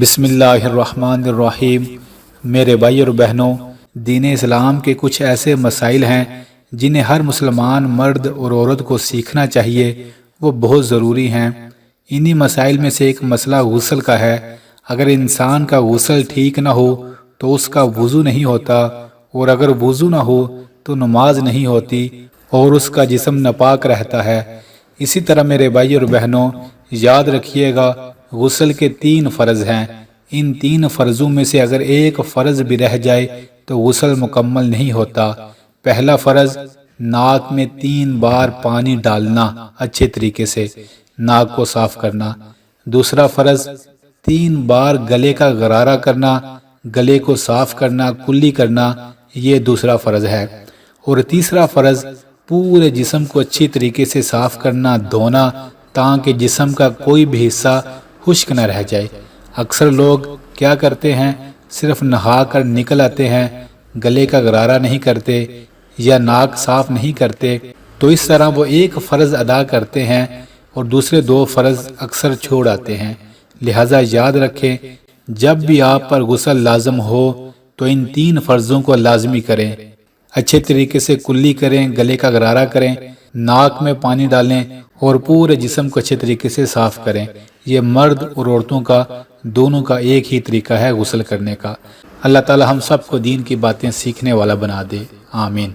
بسم اللہ الرحمن الرحیم۔ میرے بھائی اور بہنوں، دین اسلام کے کچھ ایسے مسائل ہیں جنہیں ہر مسلمان مرد اور عورت کو سیکھنا چاہیے، وہ بہت ضروری ہیں۔ انہی مسائل میں سے ایک مسئلہ غسل کا ہے۔ اگر انسان کا غسل ٹھیک نہ ہو تو اس کا وضو نہیں ہوتا، اور اگر وضو نہ ہو تو نماز نہیں ہوتی اور اس کا جسم ناپاک رہتا ہے۔ اسی طرح میرے بھائی اور بہنوں، یاد رکھیے گا، غسل کے 3 فرض ہیں۔ ان 3 فرضوں میں سے اگر ایک فرض بھی رہ جائے تو غسل مکمل نہیں ہوتا۔ پہلا فرض، ناک میں 3 بار پانی ڈالنا، اچھے طریقے سے ناک کو صاف کرنا۔ دوسرا فرض، 3 بار گلے کا غرارہ کرنا، گلے کو صاف کرنا، کلی کرنا، یہ دوسرا فرض ہے۔ اور تیسرا فرض، پورے جسم کو اچھی طریقے سے صاف کرنا، دھونا، تاکہ جسم کا کوئی بھی حصہ خشک نہ رہ جائے۔ اکثر لوگ کیا کرتے ہیں، صرف نہا کر نکل آتے ہیں، گلے کا غرارہ نہیں کرتے یا ناک صاف نہیں کرتے، تو اس طرح وہ ایک فرض ادا کرتے ہیں اور دوسرے 2 فرض اکثر چھوڑ آتے ہیں۔ لہٰذا یاد رکھیں، جب بھی آپ پر غسل لازم ہو تو ان 3 فرضوں کو لازمی کریں۔ اچھے طریقے سے کلی کریں، گلے کا غرارہ کریں، ناک میں پانی ڈالیں اور پورے جسم کو اچھے طریقے سے صاف کریں۔ یہ مرد اور عورتوں کا دونوں کا ایک ہی طریقہ ہے غسل کرنے کا۔ اللہ تعالی ہم سب کو دین کی باتیں سیکھنے والا بنا دے، آمین۔